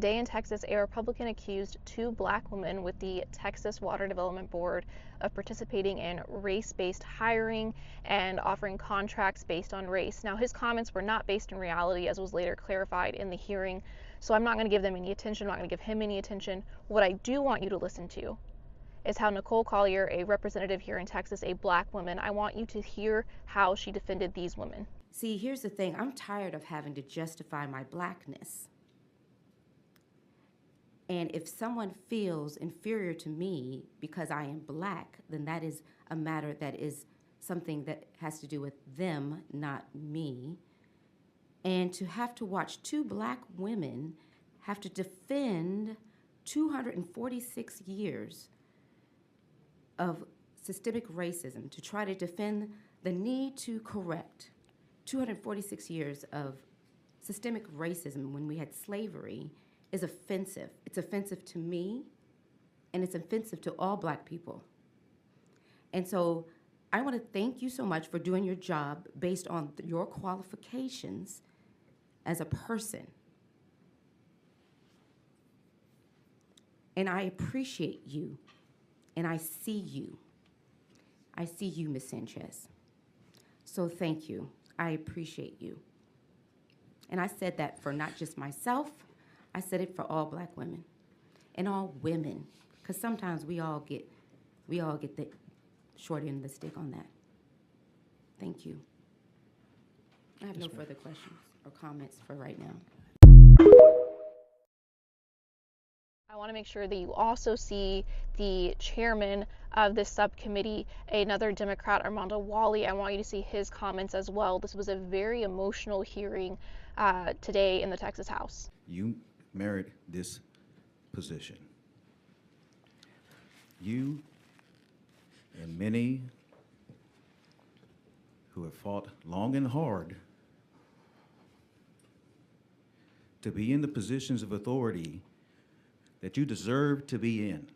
Today in Texas, a Republican accused two black women with the Texas Water Development Board of participating in race-based hiring and offering contracts based on race. Now, his comments were not based in reality, as was later clarified in the hearing, so I'm not going to give them any attention. I'm not going to give him any attention. What I do want you to listen to is how Nicole Collier, a representative here in Texas, a black woman, I want you to hear how she defended these women. See, here's the thing. I'm tired of having to justify my blackness. And if someone feels inferior to me because I am black, then that is a matter that is something that has to do with them, not me. And to have to watch two black women have to defend 246 years of systemic racism, to try to defend the need to correct 246 years of systemic racism when we had slavery is offensive. It's offensive to me, and it's offensive to all black people. And so I want to thank you so much for doing your job based on your qualifications as a person. And I appreciate you, and I see you. I see you, Ms. Sanchez. So thank you. I appreciate you. And I said that for not just myself, I said it for all black women and all women, because sometimes we all get the short end of the stick on that. Thank you. I have no further questions or comments for right now. I want to make sure that you also see the chairman of this subcommittee, another Democrat, Armando Walle. I want you to see his comments as well. This was a very emotional hearing today in the Texas House. You merit this position. You and many who have fought long and hard to be in the positions of authority that you deserve to be in.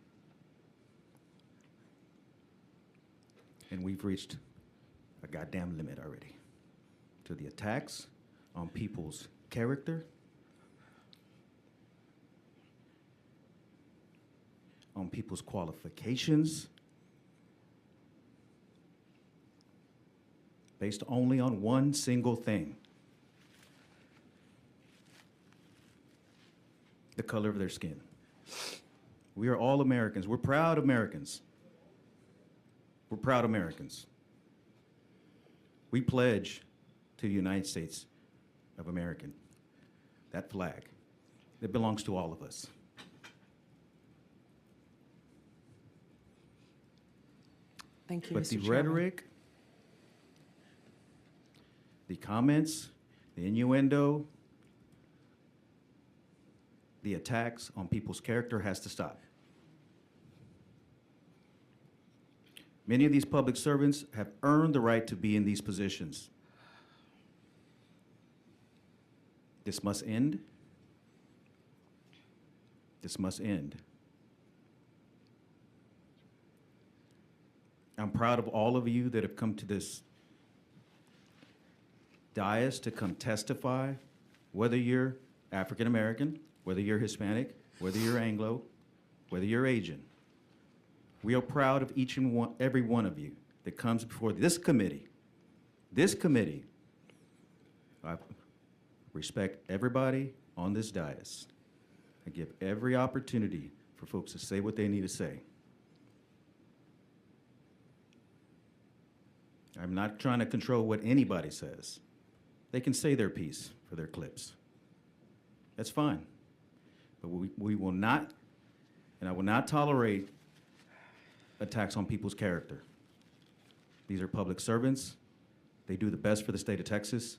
And we've reached a goddamn limit already to the attacks on people's character, on people's qualifications, based only on one single thing: the color of their skin. We are all Americans. We're proud Americans. We're proud Americans. We pledge to the United States of America, that flag, that belongs to all of us. Thank you, But Mr. the Chairman. rhetoric, the comments, the innuendo, the attacks on people's character has to stop. Many of these public servants have earned the right to be in these positions. This must end. This must end. I'm proud of all of you that have come to this dais to come testify, whether you're African American, whether you're Hispanic, whether you're Anglo, whether you're Asian. We are proud of each and every one of you that comes before this committee. This committee, I respect everybody on this dais. I give every opportunity for folks to say what they need to say. I'm not trying to control what anybody says. They can say their piece for their clips. That's fine. But we will not, and I will not tolerate attacks on people's character. These are public servants. They do the best for the state of Texas.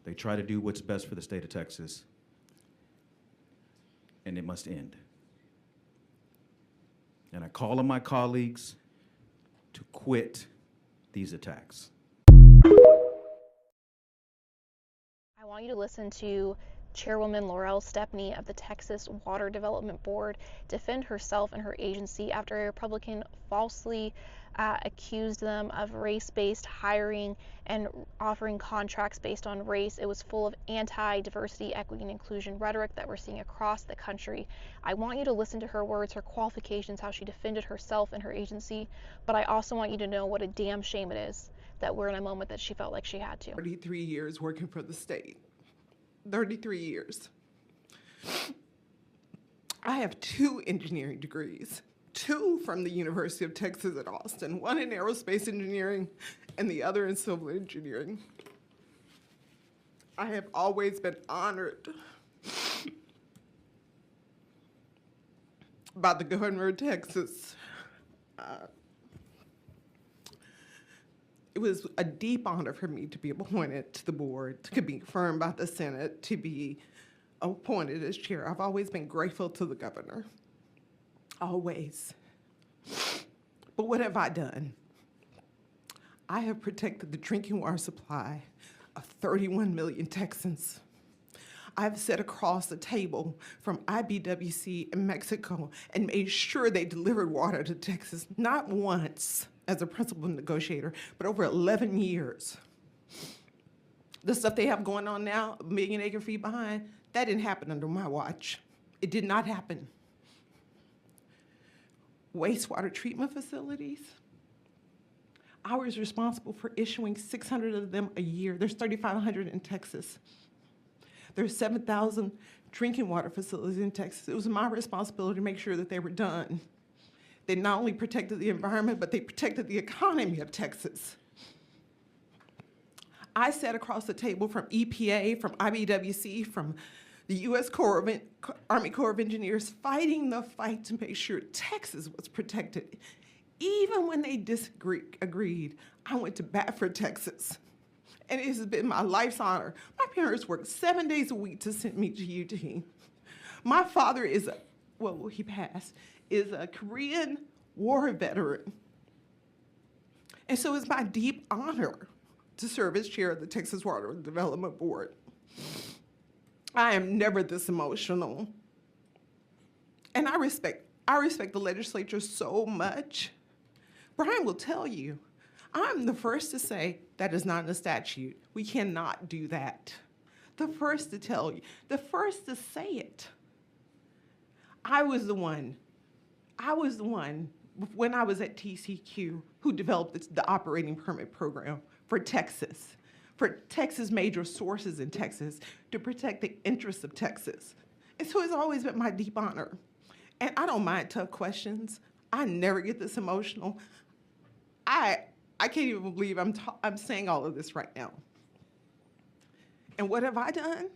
They try to do what's best for the state of Texas. And it must end. And I call on my colleagues to quit these attacks. I want you to listen to Chairwoman L'oreal Stepney of the Texas Water Development Board defend herself and her agency after a Republican falsely accused them of race-based hiring and offering contracts based on race. It was full of anti-diversity, equity, and inclusion rhetoric that we're seeing across the country. I want you to listen to her words, her qualifications, how she defended herself and her agency, but I also want you to know what a damn shame it is that we're in a moment that she felt like she had to. 33 years working for the state. 33 years. I have 2 engineering degrees, 2 from the University of Texas at Austin, 1 in aerospace engineering and the other in civil engineering. I have always been honored by the governor of Texas. It was a deep honor for me to be appointed to the board, to be confirmed by the Senate, to be appointed as chair. I've always been grateful to the governor, always. But what have I done? I have protected the drinking water supply of 31 million Texans. I've sat across the table from IBWC in Mexico and made sure they delivered water to Texas, not once as a principal negotiator, but over 11 years. The stuff they have going on now, a million acre feet behind, that didn't happen under my watch. It did not happen. Wastewater treatment facilities, I was responsible for issuing 600 of them a year. There's 3,500 in Texas. There's 7,000 drinking water facilities in Texas. It was my responsibility to make sure that they were done. They not only protected the environment, but they protected the economy of Texas. I sat across the table from EPA, from IBWC, from the U.S. Army Corps of Engineers, fighting the fight to make sure Texas was protected. Even when they agreed, I went to bat for Texas. And it has been my life's honor. My parents worked 7 days a week to send me to UT. My father is, he passed, is a Korean war veteran. And so it's my deep honor to serve as chair of the Texas Water Development Board. I am never this emotional. And I respect the legislature so much. Brian will tell you, I'm the first to say that is not in the statute. We cannot do that. The first to tell you, the first to say it. I was the one when I was at TCQ who developed the operating permit program for Texas major sources in Texas to protect the interests of Texas. And so it's always been my deep honor. And I don't mind tough questions. I never get this emotional. I can't even believe I'm saying all of this right now. And what have I done?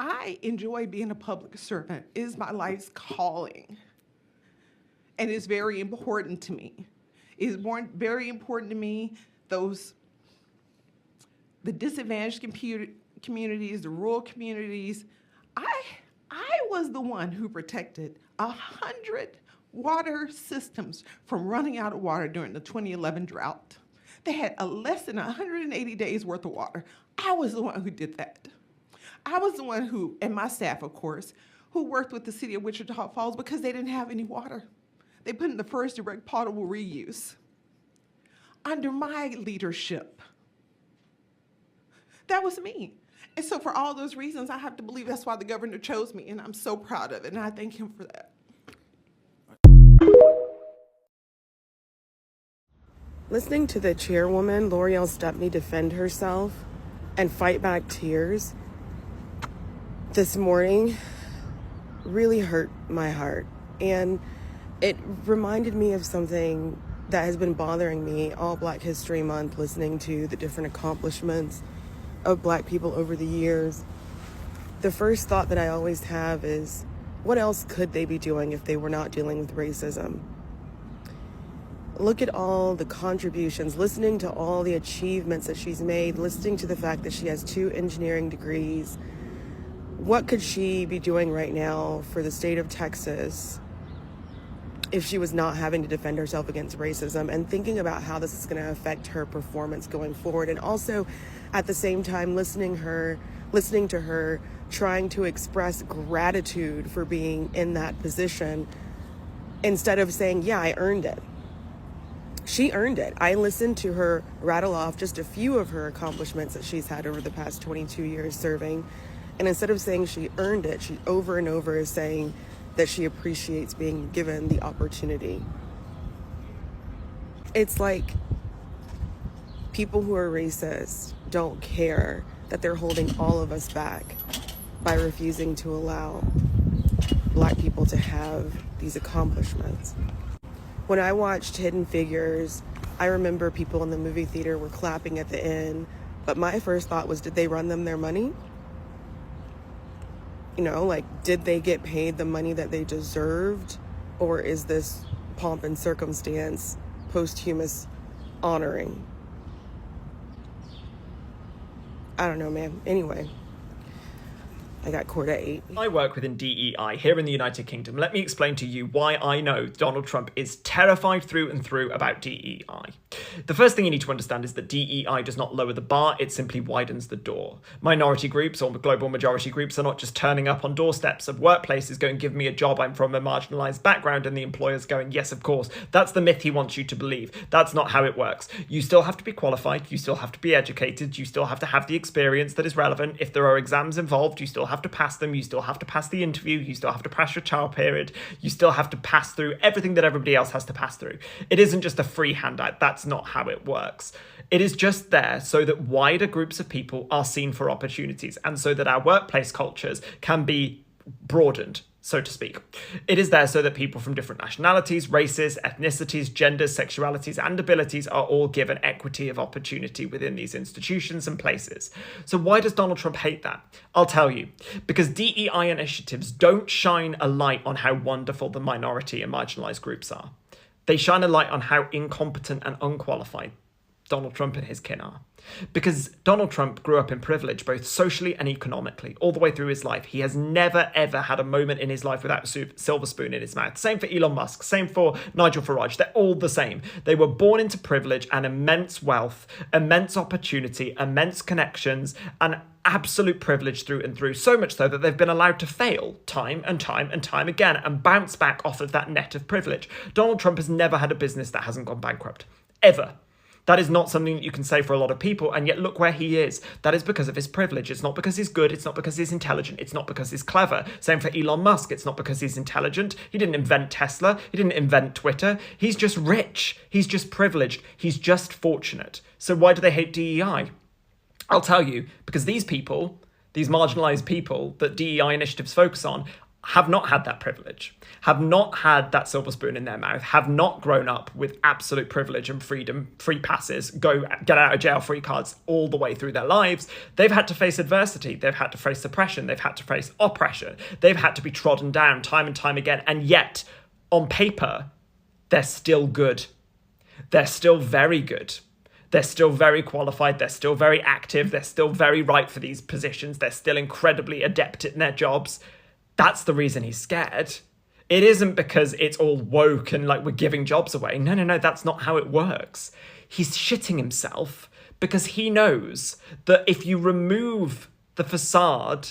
I enjoy being a public servant. It is my life's calling. And it's very important to me. It is very important to me, the disadvantaged communities, the rural communities. I was the one who protected 100 water systems from running out of water during the 2011 drought. They had less than 180 days worth of water. I was the one who did that. I was the one who, and my staff, of course, who worked with the city of Wichita Falls because they didn't have any water. They put in the first direct potable reuse under my leadership. That was me. And so for all those reasons, I have to believe that's why the governor chose me, and I'm so proud of it, and I thank him for that. Listening to the chairwoman, L'oreal Stepney, defend herself and fight back tears this morning really hurt my heart. And it reminded me of something that has been bothering me all Black History Month, listening to the different accomplishments of Black people over the years. The first thought that I always have is, what else could they be doing if they were not dealing with racism? Look at all the contributions, listening to all the achievements that she's made, listening to the fact that she has 2 engineering degrees. What could she be doing right now for the state of Texas if she was not having to defend herself against racism, and thinking about how this is going to affect her performance going forward. And also at the same time listening to her trying to express gratitude for being in that position instead of saying, yeah, I earned it. She earned it. I listened to her rattle off just a few of her accomplishments that she's had over the past 22 years serving. And instead of saying she earned it, she over and over is saying that she appreciates being given the opportunity. It's like people who are racist don't care that they're holding all of us back by refusing to allow Black people to have these accomplishments. When I watched Hidden Figures, I remember people in the movie theater were clapping at the end, but my first thought was, did they run them their money? You know, like, did they get paid the money that they deserved? Or is this pomp and circumstance, posthumous honoring? I don't know, man. Anyway, I got court at 8. I work within DEI here in the United Kingdom. Let me explain to you why I know Donald Trump is terrified through and through about DEI. The first thing you need to understand is that DEI does not lower the bar, it simply widens the door. Minority groups or global majority groups are not just turning up on doorsteps of workplaces going, give me a job, I'm from a marginalised background, and the employer's going, yes, of course. That's the myth he wants you to believe. That's not how it works. You still have to be qualified, you still have to be educated, you still have to have the experience that is relevant. If there are exams involved, you still have to pass them, you still have to pass the interview, you still have to pass your trial period, you still have to pass through everything that everybody else has to pass through. It isn't just a free handout. That's not how it works. It is just there so that wider groups of people are seen for opportunities and so that our workplace cultures can be broadened, so to speak. It is there so that people from different nationalities, races, ethnicities, genders, sexualities, and abilities are all given equity of opportunity within these institutions and places. So why does Donald Trump hate that? I'll tell you. Because DEI initiatives don't shine a light on how wonderful the minority and marginalized groups are. They shine a light on how incompetent and unqualified Donald Trump and his kin are. Because Donald Trump grew up in privilege, both socially and economically, all the way through his life. He has never, ever had a moment in his life without a silver spoon in his mouth. Same for Elon Musk, same for Nigel Farage. They're all the same. They were born into privilege and immense wealth, immense opportunity, immense connections, and absolute privilege through and through, so much so that they've been allowed to fail time and time and time again and bounce back off of that net of privilege. Donald Trump has never had a business that hasn't gone bankrupt, ever. That is not something that you can say for a lot of people, and yet look where he is. That is because of his privilege. It's not because he's good, it's not because he's intelligent, it's not because he's clever. Same for Elon Musk. It's not because he's intelligent. He didn't invent Tesla. He didn't invent Twitter. He's just rich. He's just privileged. He's just fortunate. So why do they hate DEI? I'll tell you, because these people, these marginalized people that DEI initiatives focus on, have not had that privilege, have not had that silver spoon in their mouth, have not grown up with absolute privilege and freedom, free passes, get out of jail free cards all the way through their lives. They've had to face adversity. They've had to face suppression. They've had to face oppression. They've had to be trodden down time and time again. And yet, on paper, they're still good. They're still very good. They're still very qualified. They're still very active. They're still very right for these positions. They're still incredibly adept in their jobs. That's the reason he's scared. It isn't because it's all woke and like we're giving jobs away. No, that's not how it works. He's shitting himself because he knows that if you remove the facade,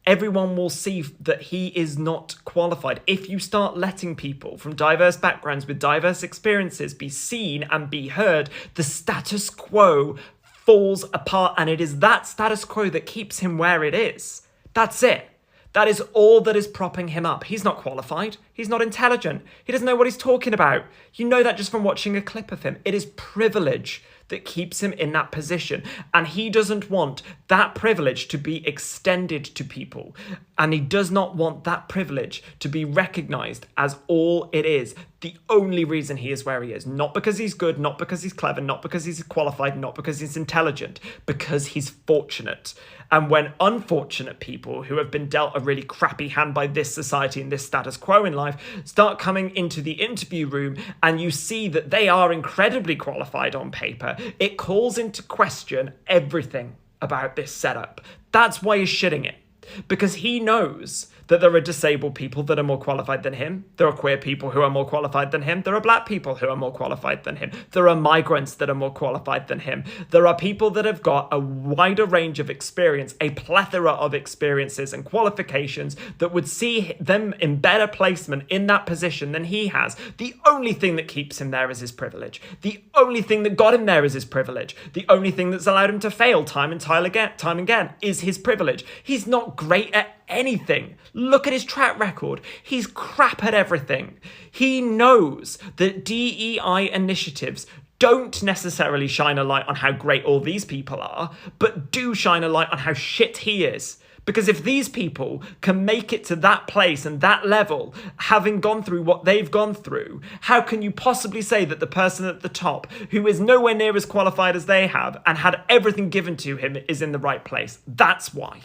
everyone will see that he is not qualified. If you start letting people from diverse backgrounds with diverse experiences be seen and be heard, the status quo falls apart, and it is that status quo that keeps him where it is. That's it. That is all that is propping him up. He's not qualified. He's not intelligent. He doesn't know what he's talking about. You know that just from watching a clip of him. It is privilege that keeps him in that position. And he doesn't want that privilege to be extended to people. And he does not want that privilege to be recognized as all it is. The only reason he is where he is. Not because he's good, not because he's clever, not because he's qualified, not because he's intelligent, because he's fortunate. And when unfortunate people who have been dealt a really crappy hand by this society and this status quo in life start coming into the interview room and you see that they are incredibly qualified on paper, it calls into question everything about this setup. That's why he's shitting it. because he knows that there are disabled people that are more qualified than him. There are queer people who are more qualified than him. There are black people who are more qualified than him. There are migrants that are more qualified than him. There are people that have got a wider range of experience, a plethora of experiences and qualifications that would see them in better placement in that position than he has. The only thing that keeps him there is his privilege. The only thing that got him there is his privilege. The only thing that's allowed him to fail time and time again is his privilege. He's not great at anything. Look at his track record. He's crap at everything. He knows that DEI initiatives don't necessarily shine a light on how great all these people are, but do shine a light on how shit he is. Because if these people can make it to that place and that level, having gone through what they've gone through, how can you possibly say that the person at the top, who is nowhere near as qualified as they have and had everything given to him, is in the right place? That's why.